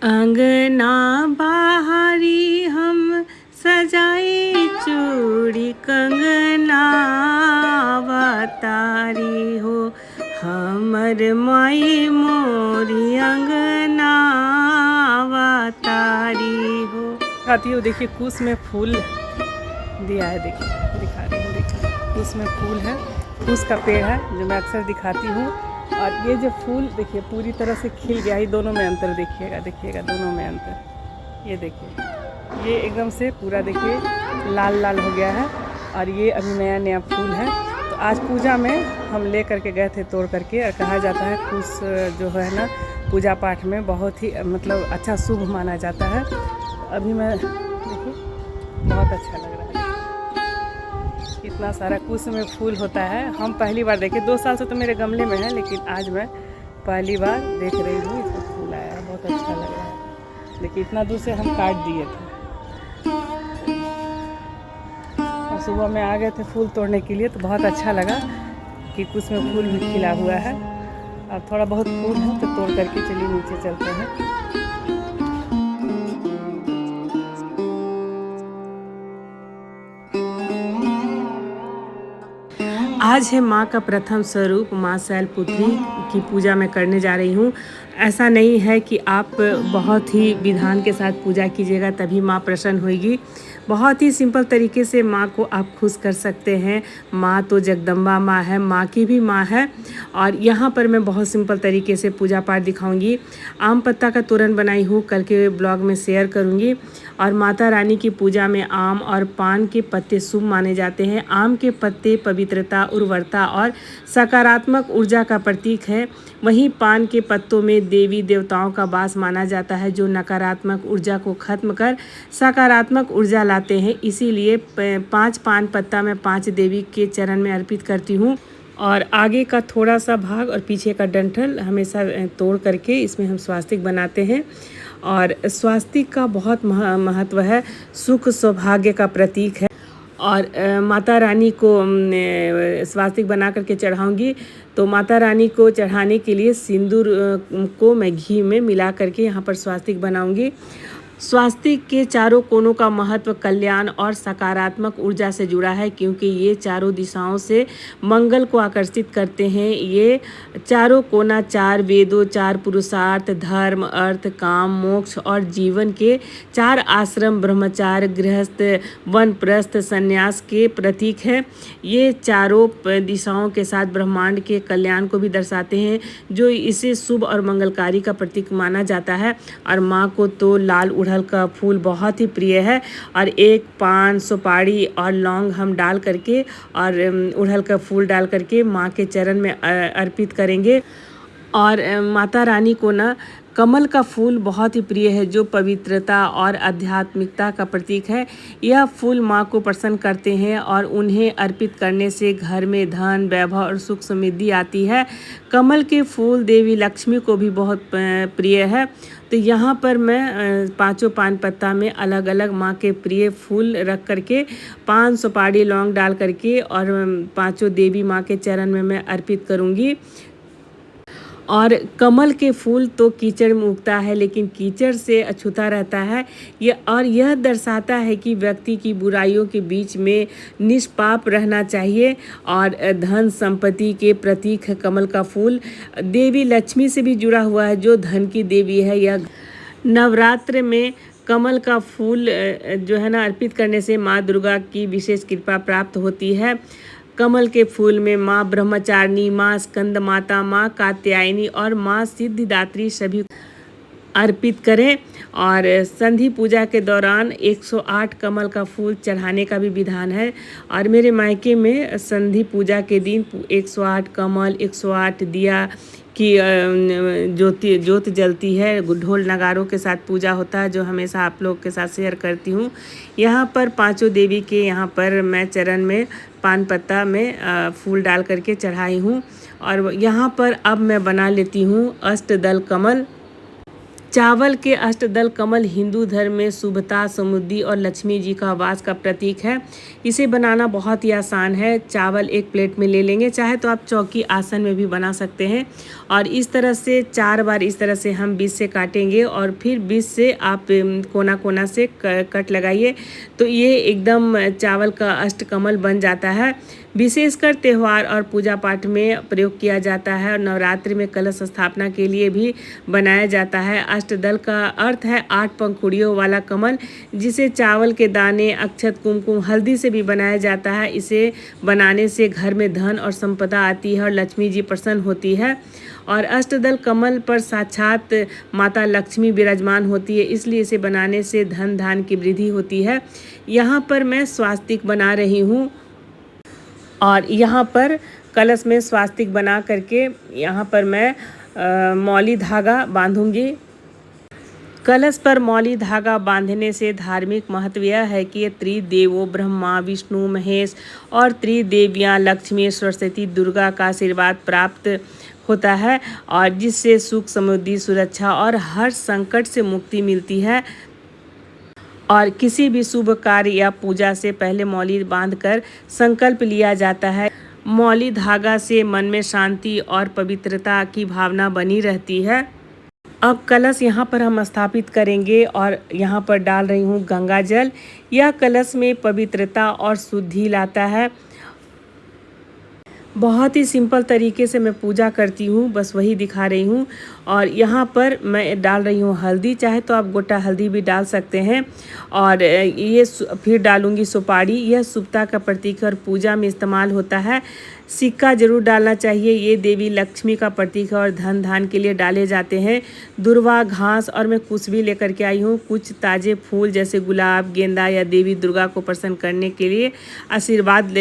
अंगना बाहरी हम सजाए चूड़ी कंगना अवतारी हो हमर माई मोरी अंगना अवतारी हो। दिखाती हूँ, देखिए कुश में फूल दिया है, देखिए दिखा रही हूँ, देखिए कुश में फूल है, कुश का पेड़ है जो मैं अक्सर दिखाती हूँ। और ये जो फूल देखिए पूरी तरह से खिल गया है, दोनों में अंतर देखिएगा, देखिएगा दोनों में अंतर, ये देखिए ये एकदम से पूरा देखिए लाल लाल हो गया है और ये अभी नया नया फूल है। तो आज पूजा में हम ले करके गए थे तोड़ करके, और कहा जाता है कुश जो है ना पूजा पाठ में बहुत ही मतलब अच्छा शुभ माना जाता है। अभी मैं देखिए बहुत अच्छा लग रहा है, इतना सारा कुश में फूल होता है। हम पहली बार देखे, 2 साल से तो मेरे गमले में है, लेकिन आज मैं पहली बार देख रही हूँ इसमें फूल आया है, बहुत अच्छा लग रहा है। लेकिन इतना दूर से हम काट दिए थे और सुबह में आ गए थे फूल तोड़ने के लिए, तो बहुत अच्छा लगा कि कुश में फूल भी खिला हुआ है। अब थोड़ा बहुत फूल है तो तोड़ करके चलिए नीचे चलते हैं। आज है माँ का प्रथम स्वरूप माँ शैलपुत्री की पूजा मैं करने जा रही हूँ। ऐसा नहीं है कि आप बहुत ही विधान के साथ पूजा कीजिएगा तभी माँ प्रसन्न होगी। बहुत ही सिंपल तरीके से माँ को आप खुश कर सकते हैं। माँ तो जगदम्बा माँ है, माँ की भी माँ है। और यहाँ पर मैं बहुत सिंपल तरीके से पूजा पाठ दिखाऊंगी। आम पत्ता का तोरण बनाई हूँ, कल के ब्लॉग में शेयर करूँगी। और माता रानी की पूजा में आम और पान के पत्ते शुभ माने जाते हैं। आम के पत्ते पवित्रता, उर्वरता और सकारात्मक ऊर्जा का प्रतीक है। वहीं पान के पत्तों में देवी देवताओं का वास माना जाता है जो नकारात्मक ऊर्जा को खत्म कर सकारात्मक ऊर्जा लाते हैं। इसीलिए 5 पान पत्ता मैं 5 देवी के चरण में अर्पित करती हूँ। और आगे का थोड़ा सा भाग और पीछे का डंठल हमेशा तोड़ करके इसमें हम स्वास्तिक बनाते हैं। और स्वास्तिक का बहुत महत्व है, सुख सौभाग्य का प्रतीक है। और माता रानी को स्वास्तिक बना करके चढ़ाऊंगी। तो माता रानी को चढ़ाने के लिए सिंदूर को मैं घी में मिला करके यहाँ पर स्वास्तिक बनाऊंगी। स्वास्तिक के चारों कोनों का महत्व कल्याण और सकारात्मक ऊर्जा से जुड़ा है, क्योंकि ये चारों दिशाओं से मंगल को आकर्षित करते हैं। ये चारों कोना 4 वेदों, 4 पुरुषार्थ, धर्म, अर्थ, काम, मोक्ष और जीवन के 4 आश्रम, ब्रह्मचार्य, गृहस्थ, वानप्रस्थ, संन्यास के प्रतीक है। ये चारों दिशाओं के साथ ब्रह्मांड के कल्याण को भी दर्शाते हैं, जो इसे शुभ और मंगलकारी का प्रतीक माना जाता है। और माँ को तो लाल गुड़हल का फूल बहुत ही प्रिय है। और एक पान, सुपारी और लौंग हम डाल करके और गुड़हल का फूल डाल करके माँ के चरण में अर्पित करेंगे। और माता रानी को ना कमल का फूल बहुत ही प्रिय है, जो पवित्रता और आध्यात्मिकता का प्रतीक है। यह फूल माँ को प्रसन्न करते हैं और उन्हें अर्पित करने से घर में धन, वैभव और सुख समृद्धि आती है। कमल के फूल देवी लक्ष्मी को भी बहुत प्रिय है। तो यहाँ पर मैं 5 पान पत्ता में अलग अलग माँ के प्रिय फूल रख करके, पान, सुपारी, लौंग डाल करके और 5 देवी माँ के चरण में मैं अर्पित करूँगी। और कमल के फूल तो कीचड़ में उगता है, लेकिन कीचड़ से अछूता रहता है। यह दर्शाता है कि व्यक्ति की बुराइयों के बीच में निष्पाप रहना चाहिए। और धन संपत्ति के प्रतीक है कमल का फूल। देवी लक्ष्मी से भी जुड़ा हुआ है, जो धन की देवी है। यह नवरात्र में कमल का फूल जो है ना अर्पित करने से माँ दुर्गा की विशेष कृपा प्राप्त होती है। कमल के फूल में माँ ब्रह्मचारिणी, माँ स्कंद माता, माँ कात्यायनी और माँ सिद्धिदात्री सभी अर्पित करें। और संधि पूजा के दौरान 108 कमल का फूल चढ़ाने का भी विधान है। और मेरे मायके में संधि पूजा के दिन 108 कमल, 108 दिया की ज्योत जलती है। ढोल नगारों के साथ पूजा होता है, जो हमेशा आप लोग के साथ शेयर करती हूँ। यहाँ पर 5 देवी के यहाँ पर मैं चरण में पान पत्ता में फूल डाल करके चढ़ाई हूँ। और यहाँ पर अब मैं बना लेती हूँ अष्टदल कमल। चावल के अष्टदल कमल हिंदू धर्म में शुभता, समृद्धि और लक्ष्मी जी का वास का प्रतीक है। इसे बनाना बहुत ही आसान है। चावल एक प्लेट में ले लेंगे, चाहे तो आप चौकी आसन में भी बना सकते हैं। और इस तरह से 4 बार इस तरह से हम बीच से काटेंगे और फिर बीच से आप कोना कोना से कट लगाइए, तो ये एकदम चावल का अष्टकमल बन जाता है। विशेषकर त्यौहार और पूजा पाठ में प्रयोग किया जाता है और नवरात्रि में कलश स्थापना के लिए भी बनाया जाता है। अष्टदल का अर्थ है 8 पंखुड़ियों वाला कमल, जिसे चावल के दाने, अक्षत, कुमकुम, हल्दी से भी बनाया जाता है। इसे बनाने से घर में धन और संपदा आती है और लक्ष्मी जी प्रसन्न होती है। और अष्टदल कमल पर साक्षात माता लक्ष्मी विराजमान होती है, इसलिए इसे बनाने से धन धान की वृद्धि होती है। यहाँ पर मैं स्वास्तिक बना रही हूँ और यहाँ पर कलश में स्वास्तिक बना करके यहाँ पर मैं मौली धागा बांधूंगी। कलश पर मौली धागा बांधने से धार्मिक महत्व यह है कि ये त्रिदेवों ब्रह्मा, विष्णु, महेश और त्रिदेवियाँ लक्ष्मी, सरस्वती, दुर्गा का आशीर्वाद प्राप्त होता है और जिससे सुख, समृद्धि, सुरक्षा और हर संकट से मुक्ति मिलती है। और किसी भी शुभ कार्य या पूजा से पहले मौली बांधकर संकल्प लिया जाता है। मौली धागा से मन में शांति और पवित्रता की भावना बनी रहती है। अब कलश यहाँ पर हम स्थापित करेंगे और यहाँ पर डाल रही हूँ गंगा जल। यह कलश में पवित्रता और शुद्धि लाता है। बहुत ही सिंपल तरीके से मैं पूजा करती हूँ, बस वही दिखा रही हूँ। और यहाँ पर मैं डाल रही हूँ हल्दी, चाहे तो आप गोटा हल्दी भी डाल सकते हैं। और ये फिर डालूँगी सुपारी। यह शुभता का प्रतीक और पूजा में इस्तेमाल होता है। सिक्का जरूर डालना चाहिए। ये देवी लक्ष्मी का प्रतीक है और धन धान के लिए डाले जाते हैं। दुर्वा, घास और मैं कुछ भी लेकर के आई हूँ। कुछ ताज़े फूल जैसे गुलाब, गेंदा या देवी दुर्गा को प्रसन्न करने के लिए, आशीर्वाद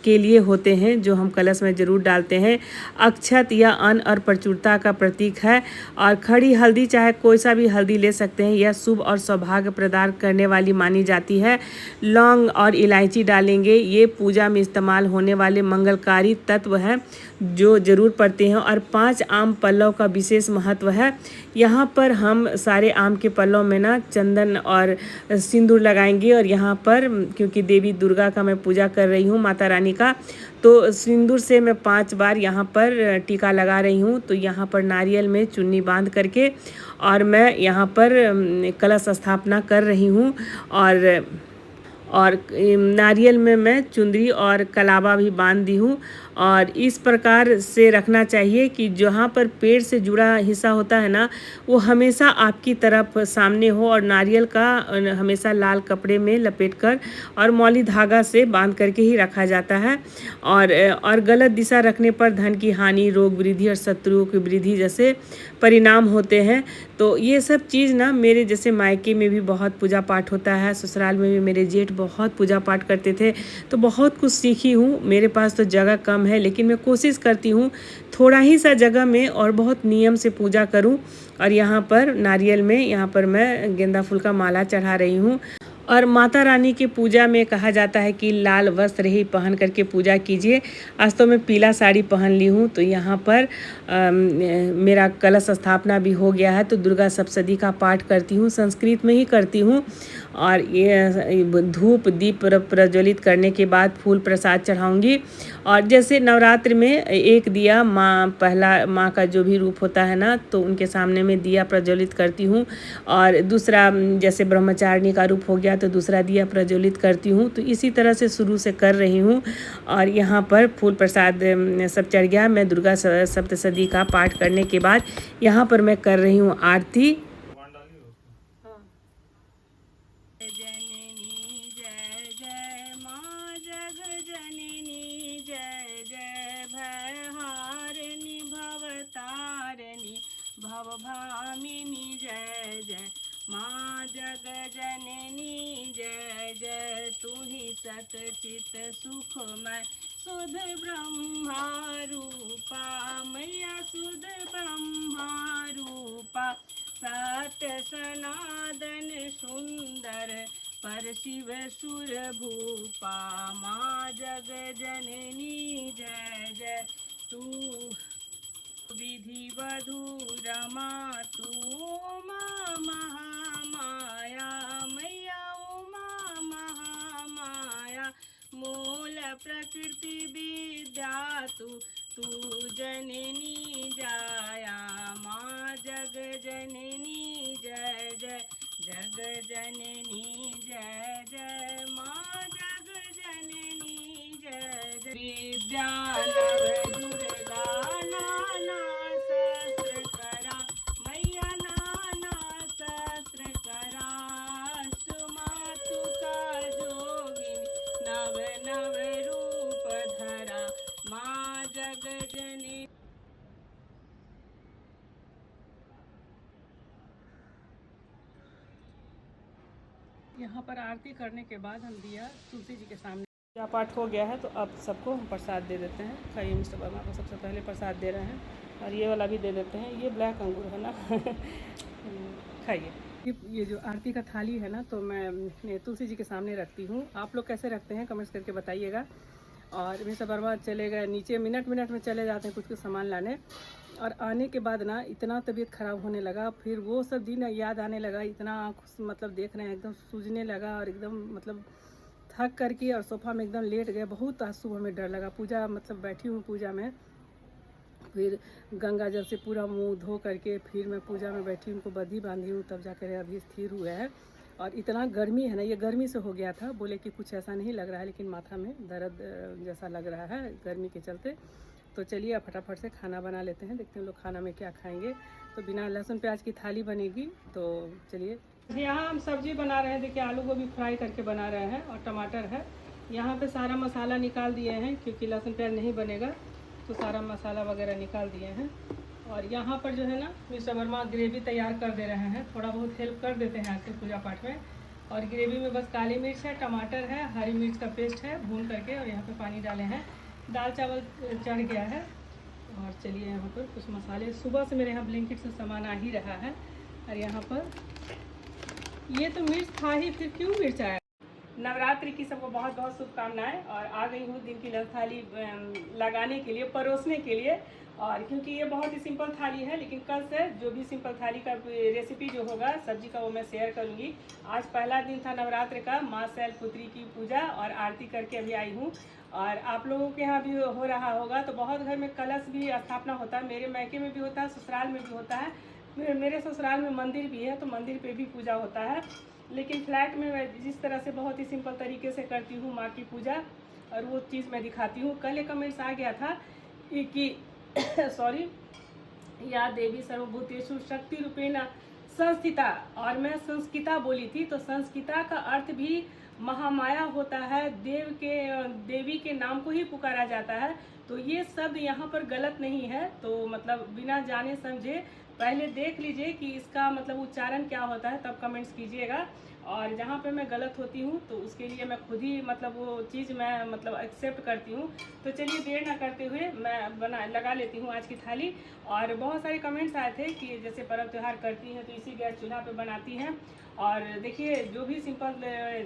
के लिए होते हैं, जो हम कलश में जरूर डालते हैं। अक्षत या अन्न और प्रचुरता का प्रतीक है। और खड़ी हल्दी, चाहे कोई सा भी हल्दी ले सकते हैं, यह शुभ और सौभाग्य प्रदान करने वाली मानी जाती है। लौंग और इलायची डालेंगे। ये पूजा में इस्तेमाल होने वाले मंगलकारी तत्व हैं जो जरूर पड़ते हैं। और 5 आम पल्लव का विशेष महत्व है। यहाँ पर हम सारे आम के पल्लव में ना चंदन और सिंदूर लगाएंगे। और यहाँ पर क्योंकि देवी दुर्गा का मैं पूजा कर रही हूँ, माता रानी का, तो सिंदूर से मैं 5 बार यहाँ पर टीका लगा रही हूँ। तो यहाँ पर नारियल में चुन्नी बांध करके और मैं यहाँ पर कलश स्थापना कर रही हूँ। और नारियल में मैं चुंदरी और कलावा भी बांध दी हूँ। और इस प्रकार से रखना चाहिए कि जहाँ पर पेड़ से जुड़ा हिस्सा होता है ना, वो हमेशा आपकी तरफ सामने हो। और नारियल का हमेशा लाल कपड़े में लपेटकर और मौली धागा से बांध करके ही रखा जाता है। और गलत दिशा रखने पर धन की हानि, रोग वृद्धि और शत्रुओं की वृद्धि जैसे परिणाम होते हैं। तो ये सब चीज़ ना मेरे जैसे मायके में भी बहुत पूजा पाठ होता है, ससुराल में भी मेरे जेठ बहुत पूजा पाठ करते थे, तो बहुत कुछ सीखी हूँ। मेरे पास तो जगह कम है, लेकिन मैं कोशिश करती हूँ थोड़ा ही सा जगह में और बहुत नियम से पूजा करूँ। और यहाँ पर नारियल में यहाँ पर मैं गेंदा फूल का माला चढ़ा रही हूँ। और माता रानी की पूजा में कहा जाता है कि लाल वस्त्र ही पहन करके पूजा कीजिए। आज तो मैं पीला साड़ी पहन ली हूँ। तो यहाँ पर मेरा कलश स्थापना भी हो गया है। तो दुर्गा सप्तशती का पाठ करती हूँ, संस्कृत में ही करती हूँ। और ये धूप दीप प्रज्वलित करने के बाद फूल प्रसाद चढ़ाऊँगी। और जैसे नवरात्र में एक दिया पहला माँ का जो भी रूप होता है ना, तो उनके सामने में दिया प्रज्वलित करती हूँ। और दूसरा जैसे ब्रह्मचारिणी का रूप हो गया तो दूसरा दिया प्रज्वलित करती हूँ। तो इसी तरह से शुरू से कर रही हूँ। और यहाँ पर फूल प्रसाद सब चढ़ गया। मैं दुर्गा सप्तशती का पाठ करने के बाद यहाँ पर मैं कर रही हूँ आरती। भवभामिनी जय जय माँ जग जननी जय जय। तू ही सतचित सुखमय सुध ब्रह्मा रूपा, मैया सुध ब्रह्मा रूपा। सत्य सनातन सुंदर पर शिव सुर भूपा, माँ जग जननी जय जय। तू विधिवधू रमा तू उमा महामाया मैया उमा महामाया मूल प्रकृति विद्या तू जननी जाया माँ जग जननी जय जय जग जननी जय जय माँ जग जननी जय जय विद्या नव दुर्गा नाना सहस्र करा मैया नाना सहस्र करा अष्टमातु का जोगिनी नव नव रूप धरा माँ जग जननी। यहाँ पर आरती करने के बाद हम दिया तुलसी जी के सामने पूजा पाठ हो गया है, तो अब सबको हम प्रसाद दे देते हैं। खाइए, मिस्टर वर्मा को सबसे पहले प्रसाद दे रहे हैं और ये वाला भी दे देते हैं। ये ब्लैक अंगूर है ना खाइए। ये जो आरती का थाली है ना, तो मैं तुलसी जी के सामने रखती हूँ। आप लोग कैसे रखते हैं कमेंट्स करके बताइएगा। और मिस्टर वर्मा चले गए नीचे, मिनट मिनट में चले जाते हैं कुछ सामान लाने। और आने के बाद ना इतना तबीयत ख़राब होने लगा, फिर वो सब दिन याद आने लगा, इतना मतलब देख रहे हैं एकदम सूझने लगा और एकदम मतलब थक करके और सोफ़ा में एकदम लेट गए। बहुत आज सुबह में डर लगा। पूजा मतलब बैठी हूँ पूजा में, फिर गंगा जल से पूरा मुंह धो करके फिर मैं पूजा में बैठी हूँ, उनको बद्धी बांधी हूँ, तब जाकर अभी स्थिर हुए हैं। और इतना गर्मी है ना, ये गर्मी से हो गया था। बोले कि कुछ ऐसा नहीं लग रहा है, लेकिन माथा में दर्द जैसा लग रहा है गर्मी के चलते। तो चलिए अब फटाफट से खाना बना लेते हैं, देखते हैं लोग खाना में क्या खाएंगे। तो बिना लहसुन प्याज की थाली बनेगी। तो चलिए, यहाँ हम सब्जी बना रहे हैं। देखिए आलू गोभी फ्राई करके बना रहे हैं और टमाटर है। यहाँ पे सारा मसाला निकाल दिए हैं क्योंकि लहसुन प्याज नहीं बनेगा, तो सारा मसाला वगैरह निकाल दिए हैं। और यहाँ पर जो है ना मिस्टर वर्मा ग्रेवी तैयार कर दे रहे हैं। थोड़ा बहुत हेल्प कर देते हैं आज के पूजा पाठ में। और ग्रेवी में बस काली मिर्च है, टमाटर है, हरी मिर्च का पेस्ट है भून करके, और यहाँ पे पानी डाले हैं। दाल चावल चढ़ गया है। और चलिए यहाँ पर कुछ मसाले, सुबह से मेरे यहाँ ब्लिंकिट से सामान आ ही रहा है। और यहाँ पर ये तो मिर्च था ही, फिर क्यों मिर्च आया। नवरात्रि की सबको बहुत बहुत शुभकामनाएं। और आ गई हूँ दिन की थाली लगाने के लिए, परोसने के लिए। और क्योंकि ये बहुत ही सिंपल थाली है, लेकिन कल से जो भी सिंपल थाली का रेसिपी जो होगा सब्जी का, वो मैं शेयर करूँगी। आज पहला दिन था नवरात्र का, माँ शैलपुत्री की पूजा और आरती करके अभी आई हूँ। और आप लोगों के यहाँ भी हो रहा होगा, तो बहुत घर में कलश भी स्थापना होता है। मेरे मैके में भी होता है, ससुराल में भी होता है। मेरे ससुराल में मंदिर भी है, तो मंदिर पे भी पूजा होता है। लेकिन फ्लैट में मैं जिस तरह से बहुत ही सिंपल तरीके से करती हूँ माँ की पूजा, और वो चीज़ मैं दिखाती हूँ। कल एक कमेंट्स आ गया था कि सॉरी, या देवी सर्वभूतेषु शक्ति रूपेण संस्थिता, और मैं संस्किता बोली थी। तो संस्किता का अर्थ भी महामाया होता है, देवी के नाम को ही पुकारा जाता है। तो ये शब्द यहाँ पर गलत नहीं है। तो मतलब बिना जाने समझे पहले देख लीजिए कि इसका मतलब उच्चारण क्या होता है, तब कमेंट्स कीजिएगा। और जहाँ पे मैं गलत होती हूँ तो उसके लिए मैं खुद ही मतलब वो चीज़ मैं मतलब एक्सेप्ट करती हूँ। तो चलिए देर ना करते हुए मैं लगा लेती हूँ आज की थाली। और बहुत सारे कमेंट्स आए थे कि जैसे पर्व त्यौहार करती हैं तो इसी गैस चूल्हा पे बनाती हैं। और देखिए जो भी सिंपल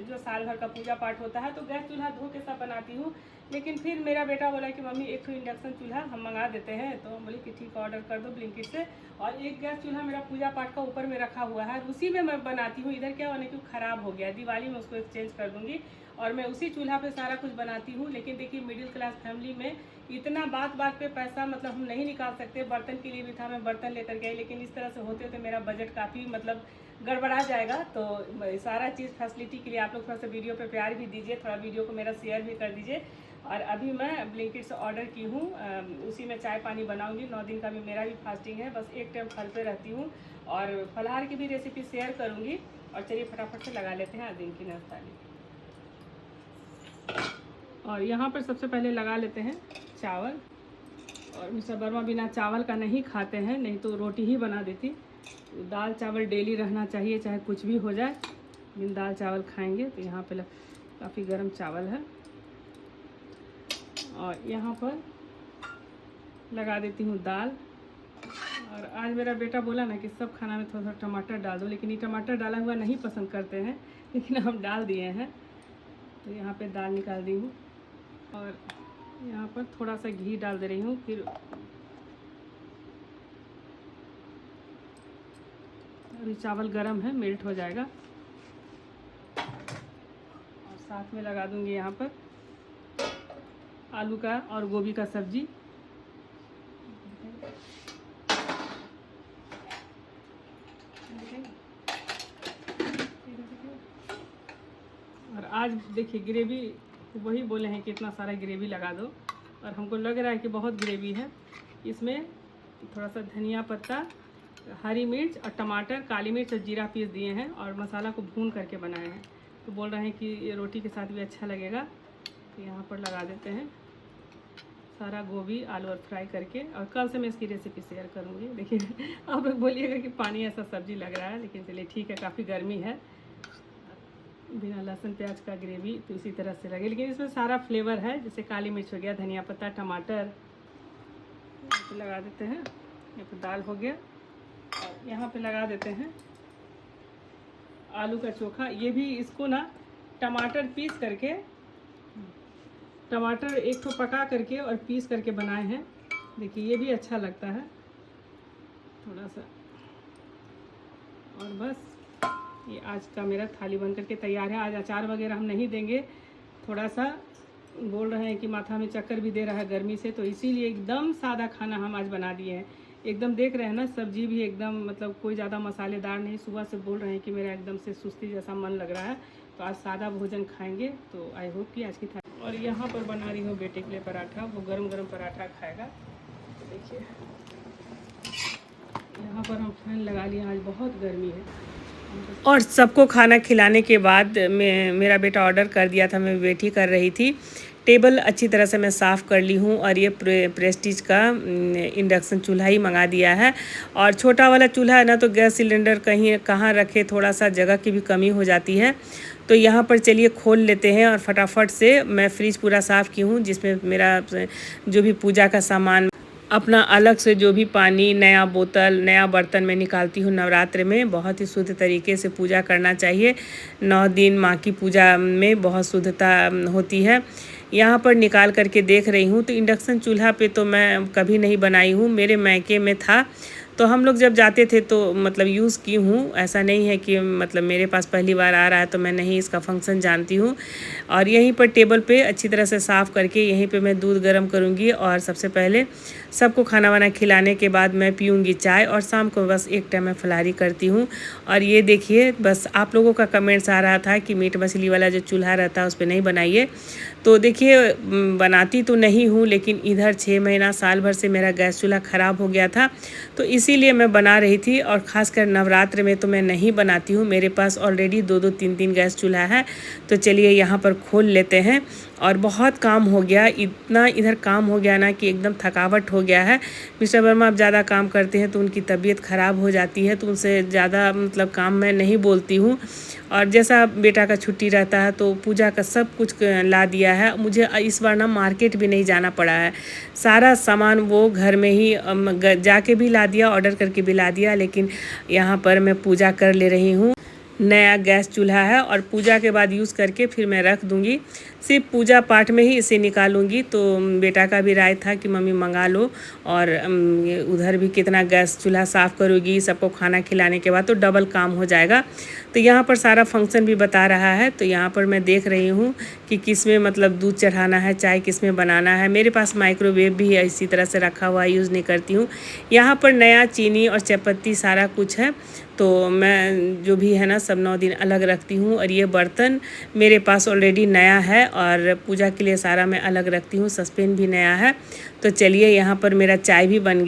जो साल भर का पूजा पाठ होता है तो गैस चूल्हा धो के सब बनाती हूँ। लेकिन फिर मेरा बेटा बोला कि मम्मी एक इंडक्शन चूल्हा हम मंगा देते हैं। तो हम बोले कि ठीक, ऑर्डर कर दो ब्लिंकिट से। और एक गैस चूल्हा मेरा पूजा पाठ का ऊपर में रखा हुआ है, उसी में मैं बनाती हूँ। इधर क्या होने क्यों ख़राब हो गया, दिवाली में उसको एक्सचेंज कर दूँगी और मैं उसी चूल्हा पे सारा कुछ बनाती हूँ। लेकिन देखिए मिडिल क्लास फैमिली में इतना बात बात पे पैसा मतलब हम नहीं निकाल सकते। बर्तन के लिए भी था, मैं बर्तन लेकर गई, लेकिन इस तरह से होते तो मेरा बजट काफ़ी मतलब गड़बड़ा जाएगा। तो सारा चीज़ फैसिलिटी के लिए आप लोग थोड़ा सा वीडियो पे प्यार भी दीजिए, थोड़ा वीडियो को मेरा शेयर भी कर दीजिए। और अभी मैं ब्लिंकिट से ऑर्डर की हूँ, उसी में चाय पानी बनाऊँगी। 9 दिन का भी मेरा भी फास्टिंग है, बस एक टाइम फल पे रहती हूँ। और फलाहार की भी रेसिपी शेयर करूँगी। और चलिए फटाफट से लगा लेते हैं आज दिन की नाश्ताली। और यहाँ पर सबसे पहले लगा लेते हैं चावल। और मिस्टर वर्मा बिना चावल का नहीं खाते हैं, नहीं तो रोटी ही बना देती। दाल चावल डेली रहना चाहिए, चाहे कुछ भी हो जाए, लेकिन दाल चावल खाएंगे। तो यहाँ पे काफ़ी गर्म चावल है। और यहाँ पर लगा देती हूँ दाल। और आज मेरा बेटा बोला ना कि सब खाना में थोड़ा थोड़ा टमाटर डाल दो, लेकिन ये टमाटर डाला हुआ नहीं पसंद करते हैं, लेकिन हम डाल दिए हैं। तो यहाँ पे दाल निकाल दी हूँ और यहाँ पर थोड़ा सा घी डाल दे रही हूँ। फिर अभी चावल गरम है, मेल्ट हो जाएगा। और साथ में लगा दूंगी यहाँ पर आलू का और गोभी का सब्जी। और आज देखिए ग्रेवी, वही बोले हैं कि इतना सारा ग्रेवी लगा दो, और हमको लग रहा है कि बहुत ग्रेवी है। इसमें थोड़ा सा धनिया पत्ता, हरी मिर्च और टमाटर, काली मिर्च और जीरा पीस दिए हैं और मसाला को भून करके बनाए हैं। तो बोल रहे हैं कि ये रोटी के साथ भी अच्छा लगेगा। तो यहाँ पर लगा देते हैं सारा गोभी आलू और फ्राई करके, और कल से मैं इसकी रेसिपी शेयर करूँगी। देखिए आप लोग बोलिएगा कि पानी ऐसा सब्जी लग रहा है, लेकिन चलिए ठीक है, काफ़ी गर्मी है। बिना लहसुन प्याज का ग्रेवी तो इसी तरह से लगे, लेकिन इसमें सारा फ्लेवर है, जैसे काली मिर्च हो गया, धनिया पत्ता, टमाटर तो लगा देते हैं। ये तो दाल हो गया, और यहाँ पे लगा देते हैं आलू का चोखा। ये भी इसको ना टमाटर पीस करके, टमाटर एक ठो पका करके और पीस करके बनाए हैं। देखिए ये भी अच्छा लगता है थोड़ा सा। और बस ये आज का मेरा थाली बन करके तैयार है। आज अचार वगैरह हम नहीं देंगे, थोड़ा सा बोल रहे हैं कि माथा में चक्कर भी दे रहा है गर्मी से, तो इसीलिए एकदम सादा खाना हम आज बना दिए हैं। एकदम देख रहे हैं ना, सब्जी भी एकदम मतलब कोई ज़्यादा मसालेदार नहीं। सुबह से बोल रहे हैं कि मेरा एकदम से सुस्ती जैसा मन लग रहा है, तो आज सादा भोजन खाएंगे। तो आई होप कि आज की थाली। और यहाँ पर बना रही हूँ बेटे के लिए पराठा, वो गरम गरम पराठा खाएगा। तो देखिए यहाँ पर हम फैन लगा लिए, आज बहुत गर्मी है। और सबको खाना खिलाने के बाद मेरा बेटा ऑर्डर कर दिया था, मैं वेट ही कर रही थी। टेबल अच्छी तरह से मैं साफ़ कर ली हूँ, और ये प्रेस्टीज का इंडक्शन चूल्हा ही मंगा दिया है। और छोटा वाला चूल्हा है ना, तो गैस सिलेंडर कहीं कहाँ रखे, थोड़ा सा जगह की भी कमी हो जाती है। तो यहाँ पर चलिए खोल लेते हैं, और फटाफट से मैं फ्रिज पूरा साफ़ की हूँ, जिसमें मेरा जो भी पूजा का सामान, अपना अलग से जो भी पानी, नया बोतल, नया बर्तन मैं निकालती हूँ। नवरात्र में बहुत ही शुद्ध तरीके से पूजा करना चाहिए। 9 दिन माँ की पूजा में बहुत शुद्धता होती है। यहाँ पर निकाल करके देख रही हूँ, तो इंडक्शन चूल्हा पे तो मैं कभी नहीं बनाई हूँ, मेरे मायके में था। तो हम लोग जब जाते थे तो मतलब यूज़ की हूँ, ऐसा नहीं है कि मतलब मेरे पास पहली बार आ रहा है तो मैं नहीं इसका फंक्शन जानती हूँ। और यहीं पर टेबल पे अच्छी तरह से साफ़ करके यहीं पे मैं दूध गर्म करूँगी, और सबसे पहले सबको खाना वाना खिलाने के बाद मैं पीऊँगी चाय, और शाम को बस एक टाइम मैं फलाहारी करती हूँ। और ये देखिए, बस आप लोगों का कमेंट्स आ रहा था कि मीट मछली वाला जो चूल्हा रहता है उस पर नहीं बनाइए। तो देखिए बनाती तो नहीं हूँ, लेकिन इधर 6 महीना साल भर से मेरा गैस चूल्हा ख़राब हो गया था, तो इसीलिए मैं बना रही थी। और ख़ासकर नवरात्र में तो मैं नहीं बनाती हूँ, मेरे पास ऑलरेडी 2-2 3-3 गैस चूल्हा है। तो चलिए यहाँ पर खोल लेते हैं। और बहुत काम हो गया, इतना इधर काम हो गया ना कि एकदम थकावट हो गया है। मिस्टर वर्मा अब ज़्यादा काम करते हैं तो उनकी तबीयत ख़राब हो जाती है, तो उनसे ज़्यादा मतलब काम मैं नहीं बोलती हूँ। और जैसा बेटा का छुट्टी रहता है तो पूजा का सब कुछ ला दिया है। मुझे इस बार ना मार्केट भी नहीं जाना पड़ा है, सारा सामान वो घर में ही जाके भी ला दिया, ऑर्डर करके भी ला दिया। लेकिन यहाँ पर मैं पूजा कर ले रही हूँ। नया गैस चूल्हा है, और पूजा के बाद यूज़ करके फिर मैं रख दूँगी, सिर्फ पूजा पाठ में ही इसे निकालूंगी। तो बेटा का भी राय था कि मम्मी मंगा लो, और उधर भी कितना गैस चूल्हा साफ़ करोगी, सबको खाना खिलाने के बाद तो डबल काम हो जाएगा। तो यहाँ पर सारा फंक्शन भी बता रहा है। तो यहाँ पर मैं देख रही हूँ कि किस में मतलब दूध चढ़ाना है, चाय किस में बनाना है। मेरे पास माइक्रोवेव भी है, इसी तरह से रखा हुआ, यूज़ नहीं करती हूँ। यहाँ पर नया चीनी और चायपत्ती सारा कुछ है, तो मैं जो भी है ना सब 9 दिन अलग रखती हूँ। और ये बर्तन मेरे पास ऑलरेडी नया है, और पूजा के लिए सारा मैं अलग रखती हूँ। सस्पेन भी नया है। तो चलिए यहाँ पर मेरा चाय भी बन गया।